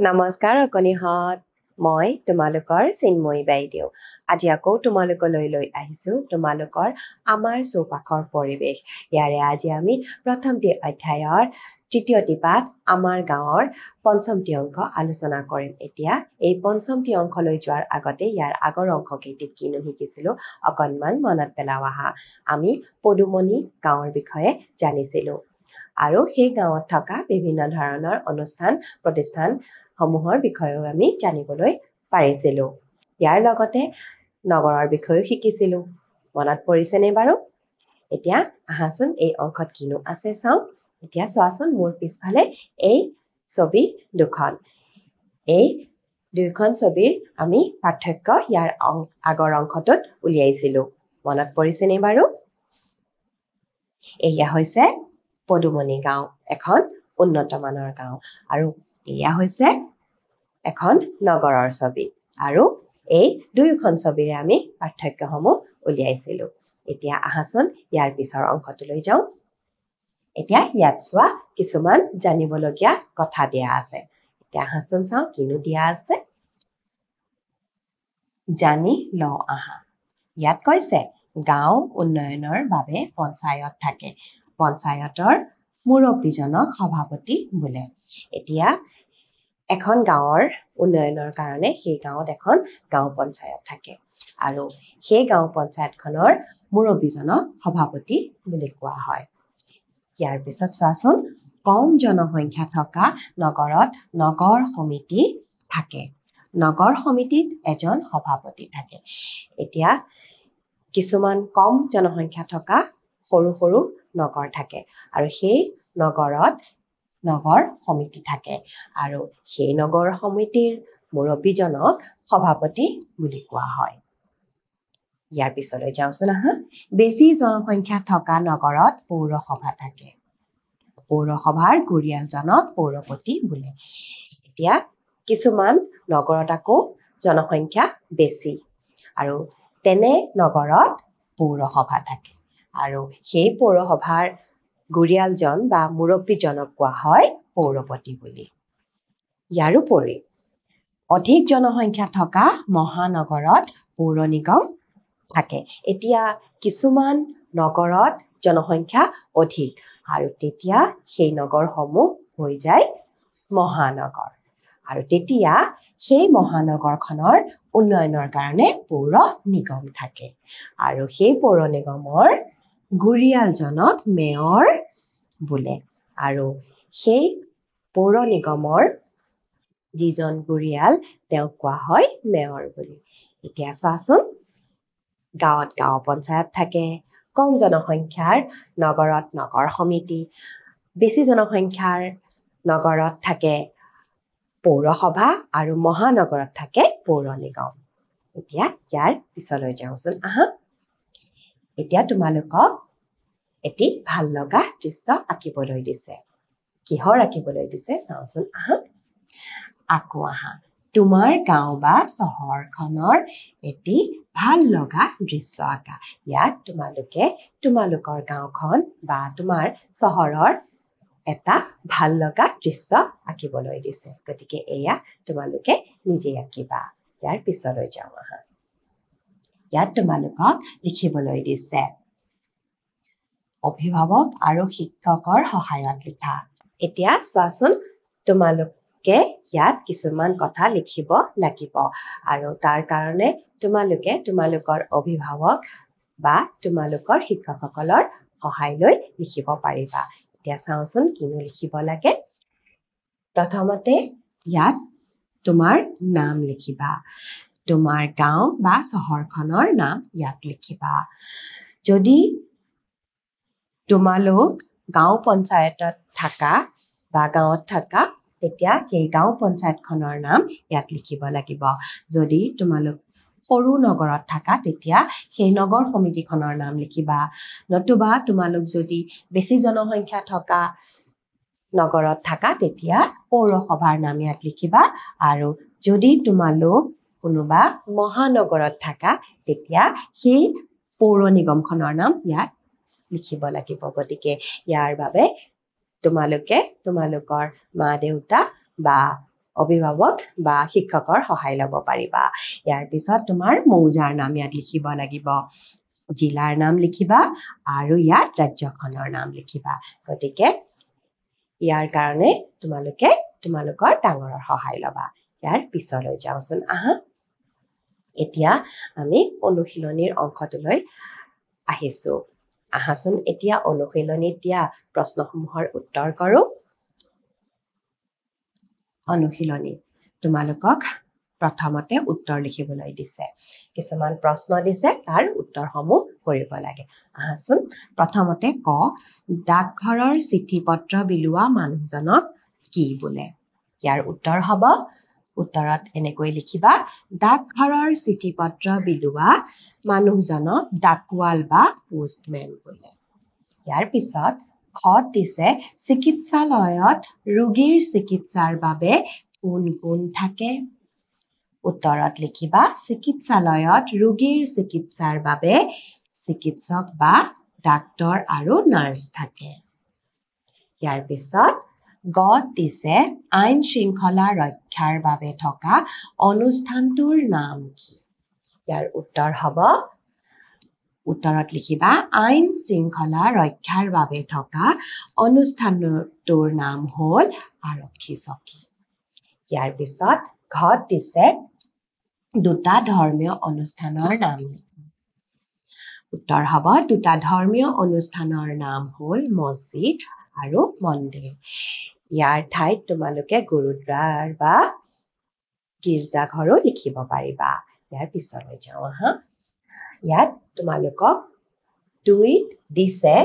নমস্কাৰ অকণিহঁত মই তোমালোকৰ চিন্ময়ী বাইদেউ আজি আকৌ তোমালোকলৈ লৈ আহিছোঁ তোমালোকৰ আমাৰ চৌপাশৰ পৰিৱেশ ইয়াৰে আজি আমি প্ৰথমটি অধ্যায়ৰ তৃতীয়টি পাঠ আমাৰ গাঁৱৰ পঞ্চমটি অংক আলোচনা কৰিম এতিয়া এই পঞ্চমটি অংকলৈ যোৱাৰ আগতে ইয়াৰ আগৰ অংককেইটিত কিনো শিকিছিলোঁ অকণমান মনত পেলাও আহা আমি পদুমণি গাঁৱৰ বিষয়ে জানিছিলোঁ আৰু সেই গাঁৱত থকা বিভিন্ন ধৰণৰ অনুষ্ঠান প্ৰতিষ্ঠান সমূহৰ বিষয়েও আমি জানিবলৈ পাৰিছিলোঁ ইয়াৰ লগতে নগৰৰ বিষয়েও শিকিছিলোঁ মনত পৰিছেনে বাৰু এতিয়া আহাচোন এই অংকত কিনো আছে চাওঁ এতিয়া চোৱাচোন মোৰ পিছফালে এই ছবি দুখন এই দুইখন ছবিৰ আমি পাৰ্থক্য ইয়াৰ আগৰ অংকটোত উলিয়াইছিলোঁ মনত পৰিছেনে বাৰু এয়া হৈছে পদুমণি গাঁও এখন উন্নত মানৰ গাঁও আৰু এয়া হৈছে এখন নগৰৰ ছবি আৰু এই দুয়োখন ছবিৰে আমি পাৰ্থক্যসমূহ উলিয়াইছিলোঁ এতিয়া আহাচোন ইয়াৰ পিছৰ অংকটোলৈ যাওঁ এতিয়া ইয়াত চোৱা কিছুমান জানিবলগীয়া কথা দিয়া আছে এতিয়া আহাচোন চাওঁ কিনো দিয়া আছে জানি লওঁ আহা ইয়াত কৈছে গাঁও উন্নয়নৰ বাবে পঞ্চায়ত থাকে পঞ্চায়তৰ মুৰব্বীজনক সভাপতি বোলে এতিয়া এখন গাঁৱৰ উন্নয়নৰ কাৰণে সেই গাঁৱত এখন গাঁও পঞ্চায়ত থাকে আৰু সেই গাঁও পঞ্চায়তখনৰ মুৰব্বীজনক সভাপতি বুলি কোৱা হয় ইয়াৰ পিছত চোৱাচোন কম জনসংখ্যা থকা নগৰত নগৰ সমিতি থাকে নগৰ সমিতিত এজন সভাপতি থাকে এতিয়া কিছুমান কম জনসংখ্যা থকা সৰু সৰু নগৰ থাকে আৰু সেই নগৰত নগৰ সমিতি থাকে আৰু সেই নগৰ সমিতিৰ মুৰব্বীজনক সভাপতি বুলি কোৱা হয় ইয়াৰ পিছলৈ যাওঁচোন আহা বেছি জনসংখ্যা থকা নগৰত পৌৰসভা থাকে পৌৰসভাৰ গুৰিয়ালজনক পৌৰপতি বোলে এতিয়া কিছুমান নগৰত আকৌ জনসংখ্যা বেছি আৰু তেনে নগৰত পৌৰসভা থাকে আৰু সেই পৌৰসভাৰ গুৰিয়ালজন বা মুৰব্বীজনক কোৱা হয় পৌৰপতি বুলি ইয়াৰোপৰি অধিক জনসংখ্যা থকা মহানগৰত পৌৰ নিগম থাকে এতিয়া কিছুমান নগৰত জনসংখ্যা অধিক আৰু তেতিয়া সেই নগৰসমূহ হৈ যায় মহানগৰ আৰু তেতিয়া সেই মহানগৰখনৰ উন্নয়নৰ কাৰণে পৌৰ নিগম থাকে আৰু সেই পৌৰ নিগমৰ গুৰিয়ালজনক মেয়ৰ বোলে আৰু সেই পৌৰ নিগমৰ যিজন গুৰিয়াল তেওঁক কোৱা হয় মেয়ৰ বুলি এতিয়া চোৱাচোন গাঁৱত গাঁও পঞ্চায়ত থাকে কম জনসংখ্যাৰ নগৰত নগৰ সমিতি বেছি জনসংখ্যাৰ নগৰত থাকে পৌৰসভা আৰু মহানগৰত থাকে পৌৰ নিগম এতিয়া ইয়াৰ পিছলৈ যাওঁচোন আহা এতিয়া তোমালোকক এটি ভাল লগা দৃশ্য আঁকিবলৈ দিছে কিহৰ আঁকিবলৈ দিছে চাওঁচোন আহা আকৌ আহা তোমাৰ গাঁও বা চহৰখনৰ এটি ভাল লগা দৃশ্য আঁকা ইয়াত তোমালোকে তোমালোকৰ গাঁওখন বা তোমাৰ চহৰৰ এটা ভাল লগা দৃশ্য আঁকিবলৈ দিছে গতিকে এয়া তোমালোকে নিজে আঁকিবা ইয়াৰ পিছলৈ যাওঁ আহা ইয়াত তোমালোকক লিখিবলৈ দিছে অভিভাৱক আৰু শিক্ষকৰ সহায়ত লিখা এতিয়া চোৱাচোন তোমালোকে ইয়াত কিছুমান কথা লিখিব লাগিব আৰু তাৰ কাৰণে তোমালোকে তোমালোকৰ অভিভাৱক বা তোমালোকৰ শিক্ষকসকলৰ সহায় লৈ লিখিব পাৰিবা এতিয়া চাওঁচোন কিনো লিখিব লাগে প্ৰথমতে ইয়াত তোমাৰ নাম লিখিবা তোমাৰ গাঁও বা চহৰখনৰ নাম ইয়াত লিখিবা যদি তোমালোক গাঁও পঞ্চায়তত থাকা বা গাঁৱত থাকা তেতিয়া সেই গাঁও পঞ্চায়তখনৰ নাম ইয়াত লিখিব লাগিব যদি তোমালোক সৰু নগৰত থাকা তেতিয়া সেই নগৰ সমিতিখনৰ নাম লিখিবা নতুবা তোমালোক যদি বেছি জনসংখ্যা থকা নগৰত থাকা তেতিয়া পৌৰসভাৰ নাম ইয়াত লিখিবা আৰু যদি তোমালোক কোনোবা মহানগৰত থাকা তেতিয়া সেই পৌৰ নিগমখনৰ নাম ইয়াত লিখিব লাগিব গতিকে ইয়াৰ বাবে তোমালোকে তোমালোকৰ মা দেউতা বা অভিভাৱক বা শিক্ষকৰ সহায় ল'ব পাৰিবা ইয়াৰ পিছত তোমাৰ মৌজাৰ নাম ইয়াত লিখিব লাগিব জিলাৰ নাম লিখিবা আৰু ইয়াত ৰাজ্যখনৰ নাম লিখিবা গতিকে ইয়াৰ কাৰণে তোমালোকৰ ডাঙৰৰ সহায় ল'বা ইয়াৰ পিছলৈ যাওঁচোন আহা এতিয়া আমি অনুশীলনীৰ অংশটোলৈ আহিছো আহাচোন এতিয়া অনুশীলনীত দিয়া প্ৰশ্নসমূহৰ উত্তৰ কৰোঁ অনুশীলনী তোমালোকক প্ৰথমতে উত্তৰ লিখিবলৈ দিছে কিছুমান প্ৰশ্ন দিছে তাৰ উত্তৰসমূহ কৰিব লাগে আহাচোন প্ৰথমতে ক ডাকঘৰৰ চিঠি পত্ৰ বিলোৱা মানুহজনক কি বোলে ইয়াৰ উত্তৰ হ'ব উত্তৰত এনেকৈ লিখিবা ডাকঘৰৰ চিঠি পত্ৰ বিলোৱা মানুহজনক ডাকৱাল বা পোষ্টমেন বোলে ইয়াৰ পিছত খত দিছে চিকিৎসালয়ত ৰোগীৰ চিকিৎসাৰ বাবে কোন কোন থাকে উত্তৰত লিখিবা চিকিৎসালয়ত ৰোগীৰ চিকিৎসাৰ বাবে চিকিৎসক বা ডাক্তৰ আৰু নাৰ্ছ থাকে ইয়াৰ পিছত গত দিছে আইন শৃংখলা ৰক্ষাৰ বাবে থকা অনুষ্ঠানটোৰ নাম কি ইয়াৰ উত্তৰ হ'ব উত্তৰত লিখিবা আইন শৃংখলা ৰক্ষাৰ বাবে থকা অনুষ্ঠানটোৰ নাম হ'ল আৰক্ষী চকী ইয়াৰ পিছত ঘত দিছে দুটা ধৰ্মীয় অনুষ্ঠানৰ নাম উত্তৰ হ'ব দুটা ধৰ্মীয় অনুষ্ঠানৰ নাম হ'ল মছজিদ আৰু মন্দিৰ ইয়াৰ ঠাইত তোমালোকে গুৰুদ্বাৰ বা গীৰ্জাঘৰো লিখিব পাৰিবা ইয়াৰ পিছলৈ যাওঁ আহা ইয়াত তোমালোকক 2 দিছে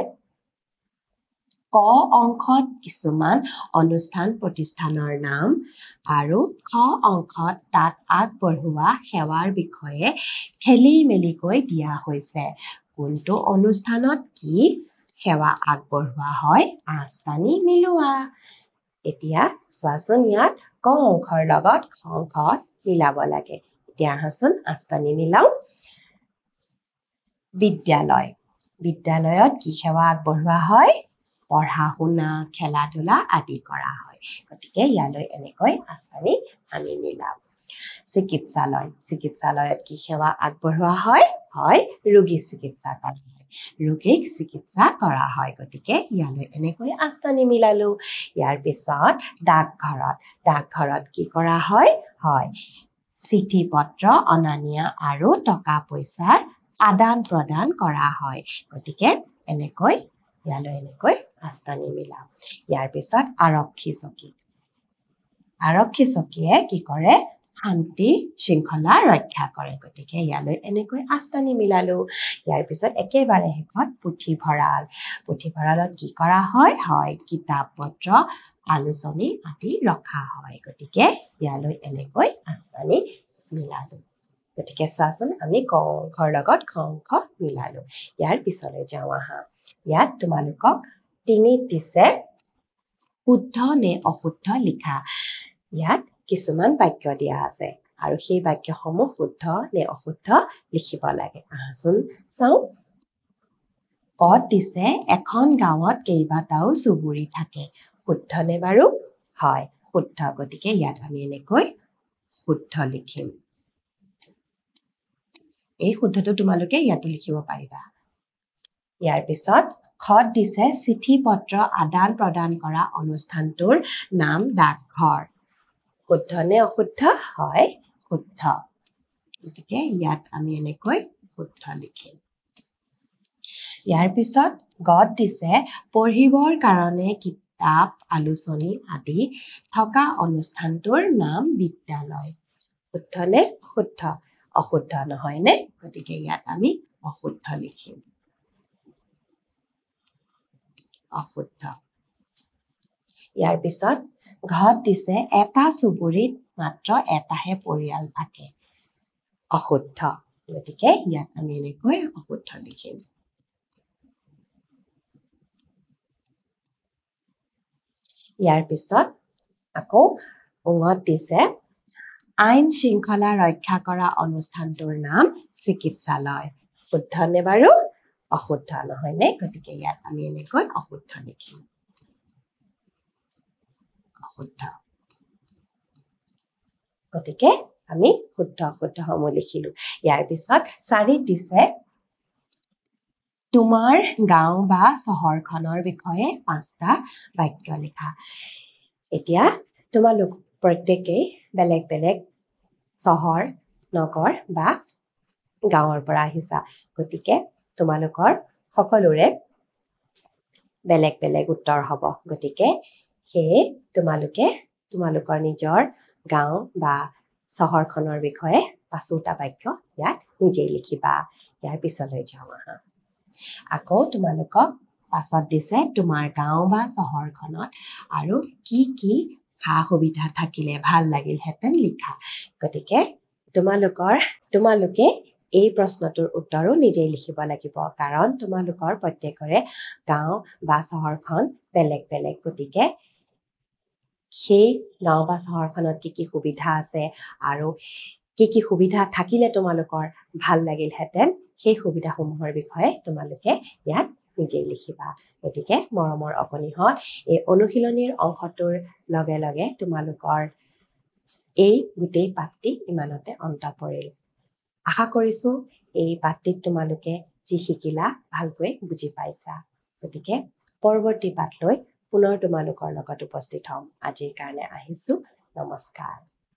ক অংশত কিছুমান অনুষ্ঠান প্ৰতিষ্ঠানৰ নাম আৰু খ অংশত তাত আগবঢ়োৱা সেৱাৰ বিষয়ে খেলিমেলিকৈ দিয়া হৈছে কোনটো অনুষ্ঠানত কি সেৱা আগবঢ়োৱা হয় আস্তানি মিলোৱা এতিয়া চোৱাচোন ইয়াত ক অংশৰ লগত খ অংশত মিলাব লাগে এতিয়া আহাচোন আস্তানি মিলাও বিদ্যালয়ত কি সেৱা আগবঢ়োৱা হয় পঢ়া শুনা খেলা ধূলা আদি কৰা হয় গতিকে ইয়ালৈ এনেকৈ আস্তানি আমি মিলাম চিকিৎসালয়ত কি সেৱা আগবঢ়োৱা হয় ৰোগী চিকিৎসা কৰা হয় ৰোগীক চিকিৎসা কৰা হয় গতিকে ইয়ালৈ এনেকৈ আস্তানি মিলালো ইয়াৰ পিছত ডাকঘৰত কি কৰা হয় চিঠি পত্ৰ অনা নিয়া আৰু টকা পইচাৰ আদান প্ৰদান কৰা হয় গতিকে এনেকৈ ইয়ালৈ এনেকৈ আস্তানি মিলাম ইয়াৰ পিছত আৰক্ষী চকীয়ে কি কৰে শান্তি শৃংখলা ৰক্ষা কৰে গতিকে ইয়ালৈ এনেকৈ আস্তানি মিলালো ইয়াৰ পিছত একেবাৰে শেষত পুথিভঁৰালত কি কৰা হয় কিতাপ পত্ৰ আলোচনী আদি ৰখা হয় গতিকে ইয়ালৈ এনেকৈ আস্তানি মিলালো গতিকে চোৱাচোন আমি ক অংশৰ লগত খ অংশ মিলালো ইয়াৰ পিছলৈ যাওঁ আহা ইয়াত তোমালোকক 3 দিছে শুদ্ধ নে অশুদ্ধ লিখা ইয়াত কিছুমান বাক্য দিয়া আছে আৰু সেই বাক্যসমূহ শুদ্ধ নে অশুদ্ধ লিখিব লাগে আহাচোন চাওঁ কত দিছে এখন গাঁৱত কেইবাটাও চুবুৰী থাকে শুদ্ধ নে বাৰু হয় শুদ্ধ গতিকে ইয়াত আমি এনেকৈ শুদ্ধ লিখিম এই শুদ্ধটো তোমালোকে ইয়াতো লিখিব পাৰিবা ইয়াৰ পিছত খত দিছে চিঠি পত্ৰ আদান প্ৰদান কৰা অনুষ্ঠানটোৰ নাম ডাকঘৰ শুদ্ধ নে অশুদ্ধ হয় শুদ্ধ গতিকে ইয়াত আমি এনেকৈ শুদ্ধ লিখিম ইয়াৰ পিছত গত দিছে পঢ়িবৰ কাৰণে কিতাপ আলোচনী আদি থকা অনুষ্ঠানটোৰ নাম বিদ্যালয় শুদ্ধ নে অশুদ্ধ অশুদ্ধ নহয় নে গতিকে ইয়াত আমি অশুদ্ধ লিখিম অশুদ্ধ ইয়াৰ পিছত ঘত দিছে এটা চুবুৰীত মাত্ৰ এটাহে পৰিয়াল থাকে অশুদ্ধ গতিকে ইয়াত আমি এনেকৈ অশুদ্ধ লিখিম ইয়াৰ পিছত আকৌ উঙত দিছে আইন শৃংখলা ৰক্ষা কৰা অনুষ্ঠানটোৰ নাম চিকিৎসালয় শুদ্ধ নে বাৰু অশুদ্ধ নহয় নে গতিকে ইয়াত আমি এনেকৈ অশুদ্ধ লিখিম অশুদ্ধ গতিকে আমি শুদ্ধ সমূহ লিখিলো ইয়াৰ পিছত 4 দিছে তোমাৰ গাঁও বা চহৰখনৰ বিষয়ে 5টা বাক্য লিখা এতিয়া তোমালোক প্ৰত্যেকই বেলেগ বেলেগ চহৰ নগৰ বা গাঁৱৰ পৰা আহিছা গতিকে তোমালোকৰ সকলোৰে বেলেগ বেলেগ উত্তৰ হ'ব গতিকে সেয়ে তোমালোকৰ নিজৰ গাঁও বা চহৰখনৰ বিষয়ে 5টা বাক্য ইয়াত নিজেই লিখিবা ইয়াৰ পিছলৈ যাওঁ আহা আকৌ তোমালোকক পাছত দিছে তোমাৰ গাঁও বা চহৰখনত আৰু কি কি খা সুবিধা থাকিলে ভাল লাগিলহেঁতেন লিখা গতিকে তোমালোকে এই প্ৰশ্নটোৰ উত্তৰো নিজেই লিখিব লাগিব কাৰণ তোমালোকৰ প্ৰত্যেকৰে গাঁও বা চহৰখন বেলেগ বেলেগ গতিকে সেই গাঁও বা চহৰখনত কি কি সুবিধা আছে আৰু কি সুবিধা থাকিলে তোমালোকৰ ভাল লাগিলহেঁতেন সেই সুবিধাসমূহৰ বিষয়ে তোমালোকে ইয়াত নিজেই লিখিবা গতিকে মৰমৰ অকণিহঁত এই অনুশীলনীৰ অংশটোৰ লগে লগে তোমালোকৰ এই গোটেই পাঠটি ইমানতে অন্ত পৰিল আশা কৰিছো এই পাঠটিত তোমালোকে যি শিকিলা ভালকৈ বুজি পাইছা গতিকে পৰৱৰ্তী পাঠ লৈ পুনৰ তোমালোকৰ লগত উপস্থিত হ'ম আজিৰ কাৰণে আহিছো নমস্কাৰ